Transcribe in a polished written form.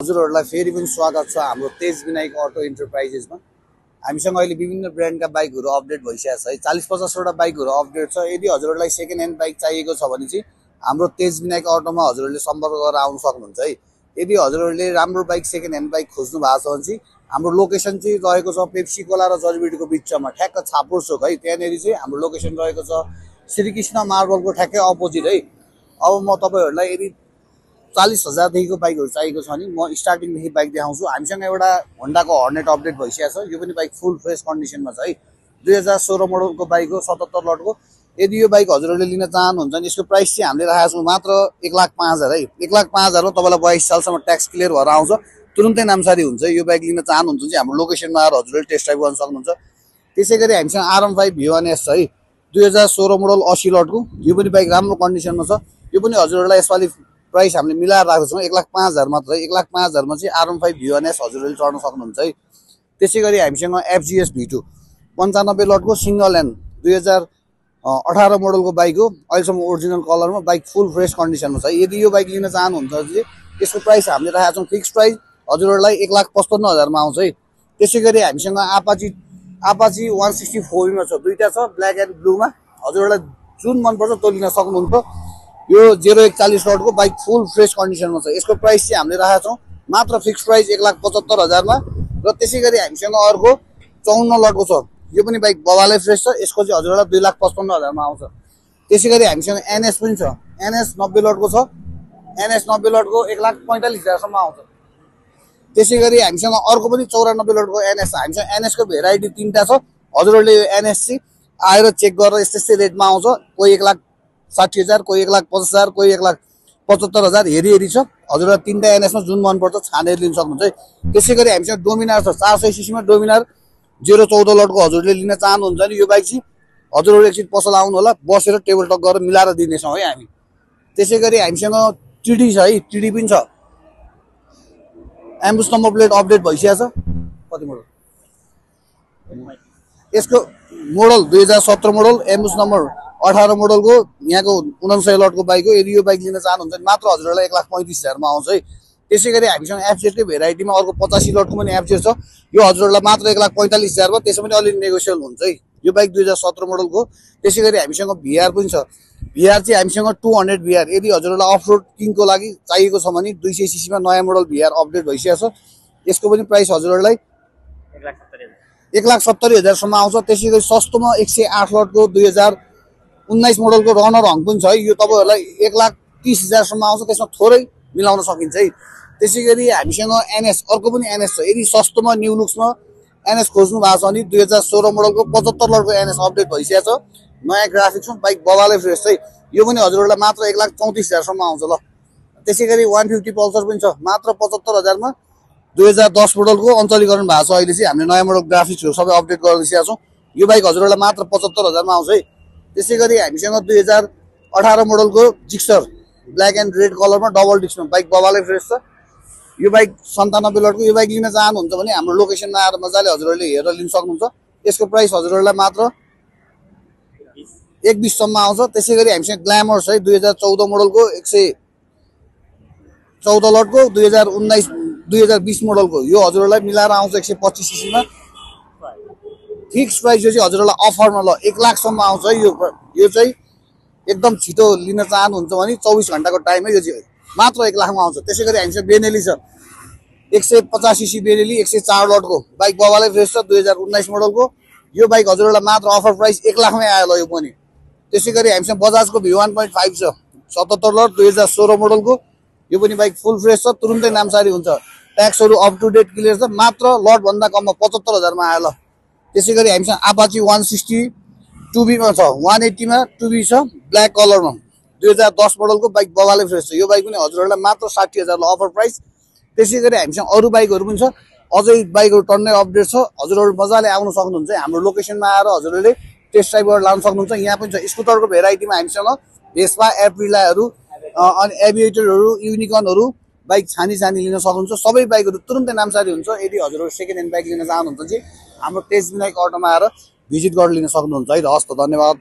हजुरहरूलाई फेरि पनि स्वागत छ हाम्रो तेज विनायक अटो इन्टरप्राइजेसमा। हामीसँग अहिले विभिन्न ब्रान्डका बाइकहरू अपडेट भइसकेको छ है। 40-50 वटा बाइकहरू अपडेट छ। यदि हजुरहरूलाई सेकेन्ड ह्यान्ड बाइक चाहिएको छ भने चाहिँ हाम्रो तेज विनायक अटोमा हजुरहरूले सम्पर्क गरेर आउन सक्नुहुन्छ है। यदि हजुरहरूले राम्रो बाइक सेकेन्ड ह्यान्ड बाइक खोज्नु भएको छ भने चाहिँ हाम्रो लोकेसन चाहिँ रहेको छ पेप्सी कोला र जलबिडीको बिचमा, ठ्याक्क छाप्रोड चोक है। त्यहाँनिर चाहिँ हाम्रो लोकेसन रहेको छ श्रीकृष्ण मार्बलको ठ्याक्कै अपोजिट है। अब म तपाईँहरूलाई यदि 40,000 देखिको बाइकहरू चाहिएको छ भने म स्टार्टिङदेखि बाइक देखाउँछु। हामीसँग एउटा होन्डाको हर्नेट अपडेट भइसकेको छ। यो पनि बाइक फुल फ्रेस कन्डिसनमा छ है। 2016 मोडलको बाइक हो, 77 लटको। यदि यो बाइक हजुरहरूले लिन चाहनुहुन्छ भने यसको प्राइस चाहिँ हामीले राखेको छौँ मात्र 1,05,000 है। 1,05,000 मा तपाईँलाई 22 सालसम्म ट्याक्स क्लियर भएर आउँछ, तुरुन्तै नामसारी हुन्छ। यो बाइक लिन चाहनुहुन्छ चाहिँ हाम्रो लोकेसनमा आएर हजुरहरूले टेस्ट ड्राइभ गर्न सक्नुहुन्छ। त्यसै गरी हामीसँग RM5 V1S छ है, 2016 मोडल 80 लटको। यो पनि बाइक राम्रो कन्डिसनमा छ। यो पनि हजुरहरूलाई यसपालि प्राइस हामीले मिलाएर राखेको छौँ 1,05,000 मात्र है। 1,05,000 मा चाहिँ RM5 V1S हजुरहरूले चढ्न सक्नुहुन्छ है। त्यसै गरी हामीसँग FGS V2 95 लटको सिङ्गल ह्यान्ड 2018 मोडलको बाइक हो। अहिलेसम्म ओरिजिनल कलरमा, बाइक फुल फ्रेस कन्डिसनमा छ। यदि यो बाइक लिन चाहनुहुन्छ भने यसको प्राइस हामीले राखेको छौँ फिक्स प्राइस हजुरहरूलाई 1,55,000 मा आउँछ है। त्यसै गरी हामीसँग आपाची 164 मा छ, दुईटा छ, ब्ल्याक एन्ड ब्लूमा। हजुरहरूलाई जुन मनपर्छ त्यो लिन सक्नुहुन्छ। यो 041 लटको बाइक फुल फ्रेस कन्डिसनमा छ। यसको प्राइस चाहिँ हामीले राखेका छौँ मात्र फिक्स प्राइस 1,75,000 मा। र त्यसै गरी हामीसँग अर्को 54 लटको छ। यो पनि बाइक बवालै फ्रेस छ। यसको चाहिँ हजुरहरूलाई 2,55,000 मा आउँछ। त्यसै गरी हामीसँग NS पनि छ। NS 90 लटको छ। NS 90 लटको 1,45,000 सम्म आउँछ। त्यसै गरी हामीसँग अर्को पनि 94 लटको NS छ। हामीसँग NS को भेराइटी 3टा छ। हजुरहरूले यो NS चाहिँ आएर चेक गरेर यस्तै रेटमा आउँछ। कोही 1,60,000, कोही 1,50,000, कोही 1,75,000 हेरी छ। हजुरलाई 3टा NS मा जुन मनपर्छ छानेर लिन सक्नुहुन्छ है। त्यसै गरी हामीसँग डोमिनार छ, 400 cc मा डोमिनार 014 लटको। हजुरले लिन चाहनुहुन्छ भने यो बाइक चाहिँ हजुरहरू एकछिन पसल आउनु होला, बसेर टेबल टक गरेर मिलाएर दिनेछौँ है हामी। त्यसै गरी हामीसँग TD छ है, TD पनि छ। एम्बुस नम्बर प्लेट अपडेट भइसकेको छ। कति मोडल यसको? मोडल 2017 मोडल, एम्बुस नम्बर 18 मोडलको, यहाँको 59 लटको बाइक हो। यदि यो बाइक लिन चाहनुहुन्छ भने मात्र हजुरहरूलाई 1,35,000 मा आउँछ है। त्यसै गरी हामीसँग FZ कै भेराइटीमा अर्को 85 लटको पनि FZ छ। यो हजुरहरूलाई मात्र 1,45,000 मा, त्यसो पनि अलिक नेगोसिएबल हुन्छ है। यो बाइक 2017 मोडलको। त्यसै गरी हामीसँग VR पनि छ। VR चाहिँ हामीसँग 200 VR। यदि हजुरहरूलाई अफरोड किङको लागि चाहिएको छ भने 200 cc मा नयाँ मोडल VR अपडेट भइसकेको छ। यसको पनि प्राइस हजुरहरूलाई 1,70,000 सम्म आउँछ। त्यसै गरी सस्तोमा 108 लटको 2019 मोडलको रनर हङ पनि छ है। यो तपाईँहरूलाई 1,30,000 सम्म आउँछ। त्यसमा थोरै मिलाउन सकिन्छ है। त्यसै गरी हामीसँग NS अर्को पनि NS छ। यदि सस्तोमा न्यू लुक्समा NS खोज्नु भएको छ भने 2016 मोडलको 75 लटको NS अपडेट भइसकेको छ। नयाँ ग्राफिक्समा बाइक बवालै फ्रेस है। यो पनि हजुरहरूलाई मात्र 1,34,000 सम्म आउँछ ल। त्यसै गरी 150 पल्सर पनि छ मात्र 75,000 मा। 2010 मोडलको अञ्चलीकरण भएको छ। अहिले चाहिँ हामीले नयाँ मोडल ग्राफिक्सहरू सबै अपडेट गरिसकेका छौँ। यो बाइक हजुरहरूलाई मात्र 75,000 मा आउँछ है। त्यसै गरी हामीसँग 2018 मोडलको जिक्सर ब्ल्याक एन्ड रेड कलरमा डबल डिस्कमा बाइक बवालै फ्रेस छ। यो बाइक 97 लटको। यो बाइक लिन चाहनुहुन्छ भने हाम्रो लोकेसनमा आएर मजाले हजुरहरूले हेरेर लिन सक्नुहुन्छ। यसको प्राइस हजुरहरूलाई मात्र 1,20 सम्म आउँछ। त्यसै गरी हामीसँग ग्ल्यामर छ है, 2014 मोडलको 114 लटको, 2020 मोडलको। यो हजुरहरूलाई मिलाएर आउँछ 125 cc मा। फिक्स प्राइस यो चाहिँ हजुरहरूलाई अफरमा ल 1,00,000 सम्म आउँछ है। यो चाहिँ एकदम छिटो लिन चाहनुहुन्छ भने 24 घण्टाको टाइम है। यो चाहिँ मात्र 1,00,000 मा आउँछ। त्यसै गरी हामीसँग बेनेली छ, 150 cc बेनेली 104 लटको बाइक बवालै फ्रेस छ, 2019 मोडलको। यो बाइक हजुरहरूलाई मात्र अफर प्राइस 1,00,000 मै आयो ल यो पनि। त्यसै गरी हामीसँग बजाजको V1.5 छ, 77 लट 2016 मोडलको। यो पनि बाइक फुल फ्रेस छ, तुरुन्तै नामसारी हुन्छ। ट्याक्सहरू अप टु डेट क्लियर छ। मात्र लट भन्दा कममा 75,000 मा आयो ल। त्यसै गरी हामीसँग आपाची 160 2B मा छ, 180 मा 2B छ, ब्ल्याक कलरमा 2010 मोडलको बाइक बवालै फ्रेस छ। यो बाइक पनि हजुरहरूलाई मात्र 60,000 ल अफर प्राइस। त्यसै गरी हामीसँग अरू बाइकहरू पनि छ, अझै बाइकहरू टन्नै अपडेट छ। हजुरहरू मजाले आउन सक्नुहुन्छ। हाम्रो लोकेसनमा आएर हजुरहरूले टेस्ट ड्राइभ गरेर लान सक्नुहुन्छ। यहाँ पनि छ स्कुटरको भेराइटीमा हामीसँग भेस्पा, एप्रिलाहरू, अनि एभिएटरहरू, युनिकर्नहरू बाइक छानी लिन सक्नुहुन्छ। सबै बाइकहरू तुरुन्तै नामसारी हुन्छ। यदि हजुरहरू सेकेन्ड ह्यान्ड बाइक लिन चाहनुहुन्छ भने हाम्रो तेज विनायक अटोमा आएर भिजिट गरेर लिन सक्नुहुन्छ है। हस् त, धन्यवाद।